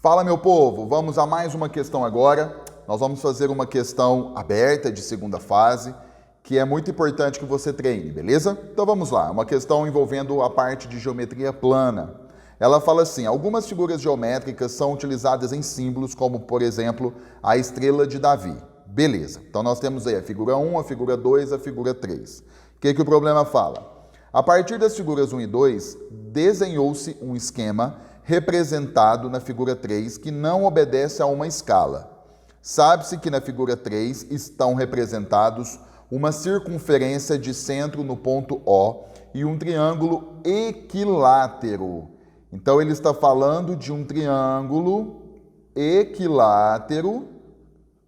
Fala, meu povo, vamos a mais uma questão agora. Nós vamos fazer uma questão aberta de segunda fase, que é muito importante que você treine, beleza? Então vamos lá, uma questão envolvendo a parte de geometria plana. Ela fala assim, algumas figuras geométricas são utilizadas em símbolos, como por exemplo, a estrela de Davi. Beleza, então nós temos aí a figura 1, a figura 2, a figura 3. O que o problema fala? A partir das figuras 1 e 2, desenhou-se um esquema representado na figura 3 que não obedece a uma escala. Sabe-se que na figura 3 estão representados uma circunferência de centro no ponto O e um triângulo equilátero. Então ele está falando de um triângulo equilátero,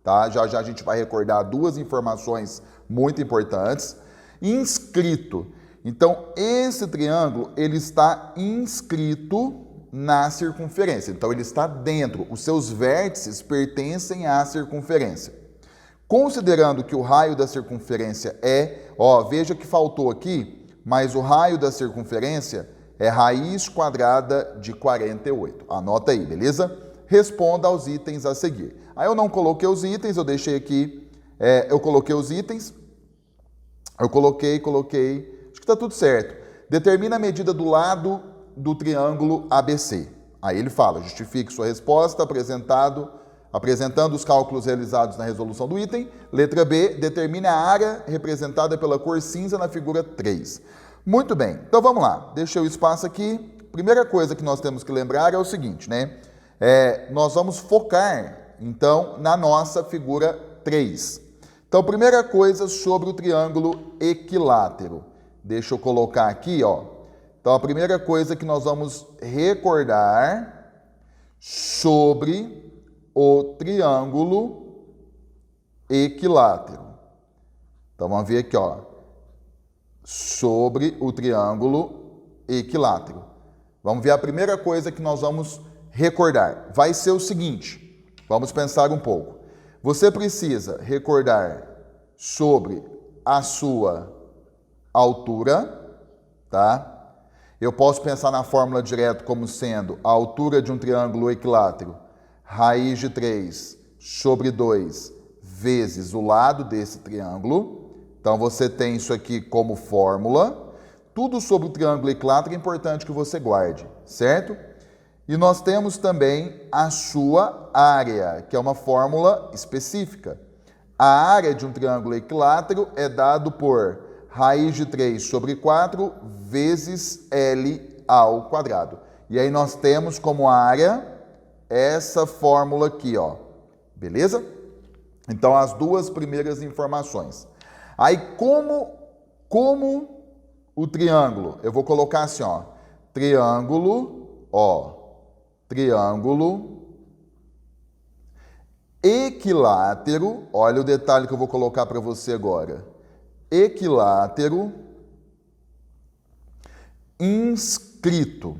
tá? Já a gente vai recordar duas informações muito importantes. Inscrito. Então esse triângulo ele está inscrito na circunferência. Então ele está dentro, os seus vértices pertencem à circunferência. Considerando que o raio da circunferência veja que faltou aqui, mas o raio da circunferência é raiz quadrada de 48. Anota aí, beleza? Responda aos itens a seguir. Aí eu não coloquei os itens, eu deixei aqui, eu coloquei os itens, eu coloquei, acho que está tudo certo. Determina a medida do lado do triângulo ABC. Aí ele fala, justifique sua resposta apresentando os cálculos realizados na resolução do item. Letra B, determine a área representada pela cor cinza na figura 3. Muito bem, então vamos lá. Deixei o espaço aqui. Primeira coisa que nós temos que lembrar é o seguinte, né? Nós vamos focar, então, na nossa figura 3. Então, primeira coisa sobre o triângulo equilátero. Deixa eu colocar aqui, ó. Então, a primeira coisa que nós vamos recordar sobre o triângulo equilátero. Então, vamos ver aqui, ó. Sobre o triângulo equilátero. Vamos ver a primeira coisa que nós vamos recordar. Vai ser o seguinte, vamos pensar um pouco. Você precisa recordar sobre a sua altura, tá? Eu posso pensar na fórmula direto como sendo a altura de um triângulo equilátero, raiz de 3 sobre 2 vezes o lado desse triângulo. Então, você tem isso aqui como fórmula. Tudo sobre o triângulo equilátero é importante que você guarde, certo? E nós temos também a sua área, que é uma fórmula específica. A área de um triângulo equilátero é dado por raiz de 3 sobre 4 vezes L ao quadrado. E aí nós temos como área essa fórmula aqui, ó. Beleza? Então, as duas primeiras informações. Aí, como o triângulo, eu vou colocar assim, ó. Triângulo equilátero. Olha o detalhe que eu vou colocar para você agora. Equilátero inscrito.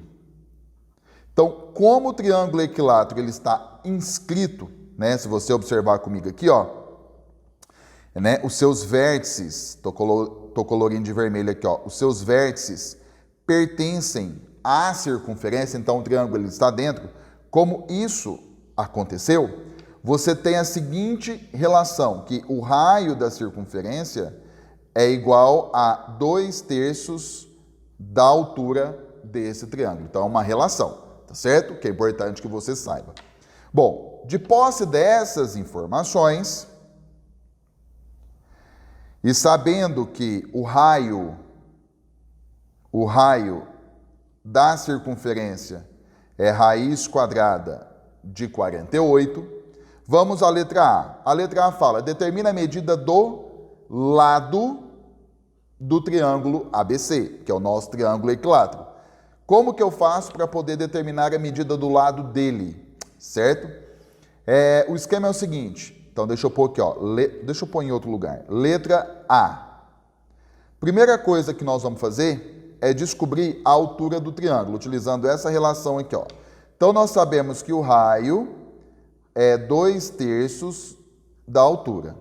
Então, como o triângulo equilátero ele está inscrito, né? Se você observar comigo aqui, ó, né? Os seus vértices, tô colorindo de vermelho aqui, ó. Os seus vértices pertencem à circunferência. Então, o triângulo ele está dentro. Como isso aconteceu? Você tem a seguinte relação, que o raio da circunferência é igual a 2/3 da altura desse triângulo. Então, é uma relação, tá certo? Que é importante que você saiba. Bom, de posse dessas informações, e sabendo que o raio da circunferência é raiz quadrada de 48, vamos à letra A. A letra A fala, determina a medida do lado do triângulo ABC, que é o nosso triângulo equilátero. Como que eu faço para poder determinar a medida do lado dele, certo? O esquema é o seguinte, então deixa eu pôr aqui, ó, deixa eu pôr em outro lugar. Letra A. Primeira coisa que nós vamos fazer é descobrir a altura do triângulo, utilizando essa relação aqui, ó. Então nós sabemos que o raio é 2/3 da altura.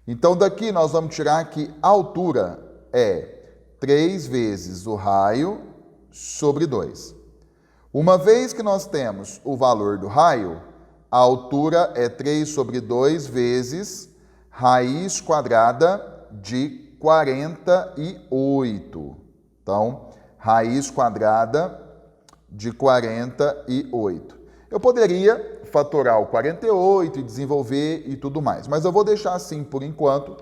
Então, daqui nós vamos tirar que a altura é 3 vezes o raio sobre 2. Uma vez que nós temos o valor do raio, a altura é 3 sobre 2 vezes raiz quadrada de 48. Então, raiz quadrada de 48. Eu poderia fatorar o 48 e desenvolver e tudo mais, mas eu vou deixar assim por enquanto,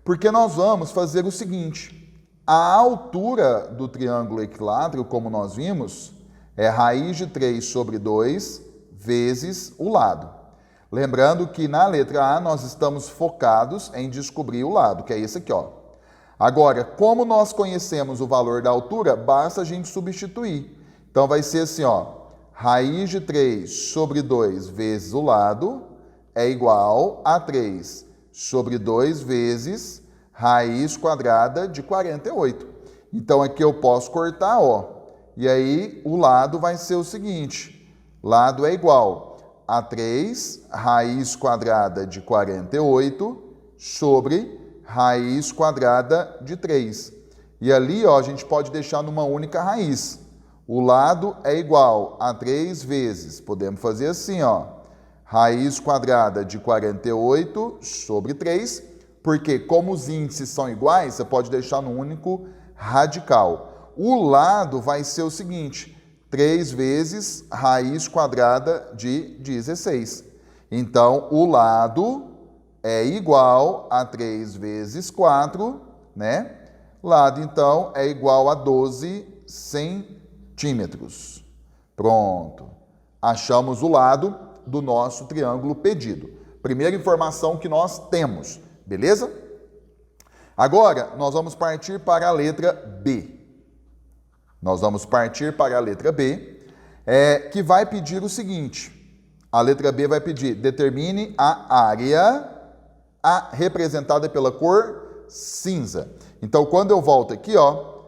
porque nós vamos fazer o seguinte: a altura do triângulo equilátero, como nós vimos, é raiz de 3 sobre 2 vezes o lado. Lembrando que na letra A nós estamos focados em descobrir o lado, que é esse aqui, ó. Agora, como nós conhecemos o valor da altura, basta a gente substituir. Então vai ser assim, ó, raiz de 3 sobre 2 vezes o lado é igual a 3 sobre 2 vezes raiz quadrada de 48. Então aqui eu posso cortar, ó, e aí o lado vai ser o seguinte: lado é igual a 3 raiz quadrada de 48 sobre raiz quadrada de 3. E ali, ó, a gente pode deixar numa única raiz. O lado é igual a 3 vezes, podemos fazer assim, ó, raiz quadrada de 48 sobre 3, porque como os índices são iguais, você pode deixar no único radical. O lado vai ser o seguinte: 3 vezes raiz quadrada de 16. Então, o lado é igual a 3 vezes 4, né? Lado, então, é igual a 12 centímetros. Pronto. Achamos o lado do nosso triângulo pedido. Primeira informação que nós temos, beleza? Agora, nós vamos partir para a letra B. Nós vamos partir para a letra B, que vai pedir o seguinte. A letra B vai pedir: determine a área representada pela cor cinza. Então, quando eu volto aqui, ó,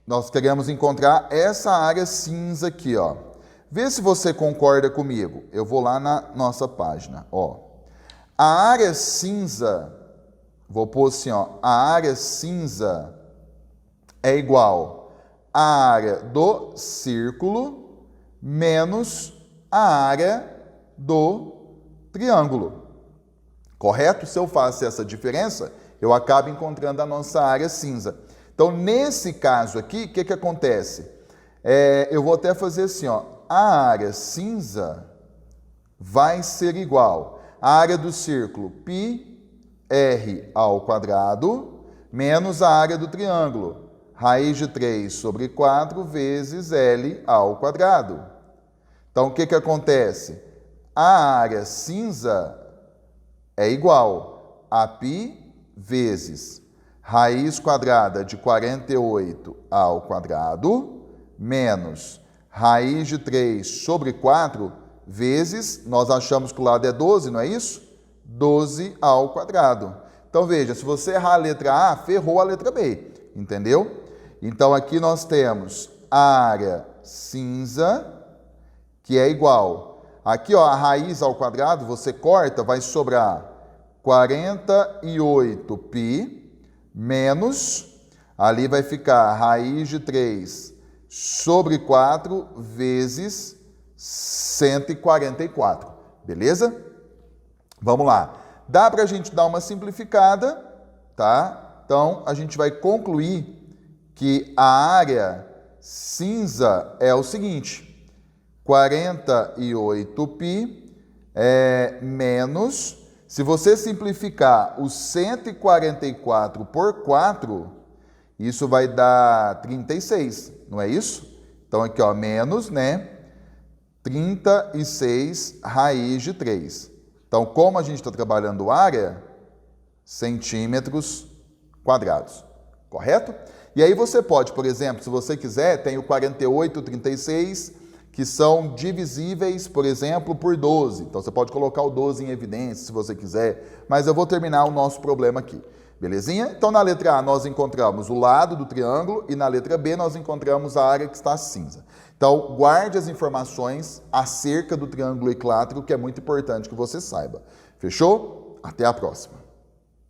nós queremos encontrar essa área cinza aqui, ó. Vê se você concorda comigo. Eu vou lá na nossa página, ó. A área cinza, vou pôr assim, ó, a área cinza é igual a área do círculo menos a área do triângulo. Correto? Se eu faço essa diferença, eu acabo encontrando a nossa área cinza. Então, nesse caso aqui, o que acontece? Eu vou até fazer assim, ó, a área cinza vai ser igual à área do círculo πr ao quadrado menos a área do triângulo, raiz de 3 sobre 4 vezes L ao quadrado. Então, o que acontece? A área cinza é igual a π vezes raiz quadrada de 48 ao quadrado menos raiz de 3 sobre 4 vezes, nós achamos que o lado é 12, não é isso? 12 ao quadrado. Então, veja, se você errar a letra A, ferrou a letra B, entendeu? Então, aqui nós temos a área cinza, que é igual. Aqui, ó, a raiz ao quadrado, você corta, vai sobrar 48π menos, ali vai ficar raiz de 3 sobre 4 vezes 144, beleza? Vamos lá. Dá para a gente dar uma simplificada, tá? Então, a gente vai concluir que a área cinza é o seguinte: 48π menos, se você simplificar o 144 por 4, isso vai dar 36, não é isso? Então, aqui, ó, menos, né? 36 raiz de 3. Então, como a gente está trabalhando área, centímetros quadrados, correto? E aí você pode, por exemplo, se você quiser, tem o 48, 36, que são divisíveis, por exemplo, por 12. Então, você pode colocar o 12 em evidência, se você quiser, mas eu vou terminar o nosso problema aqui, belezinha? Então, na letra A, nós encontramos o lado do triângulo e na letra B, nós encontramos a área que está cinza. Então, guarde as informações acerca do triângulo equilátero, que é muito importante que você saiba. Fechou? Até a próxima.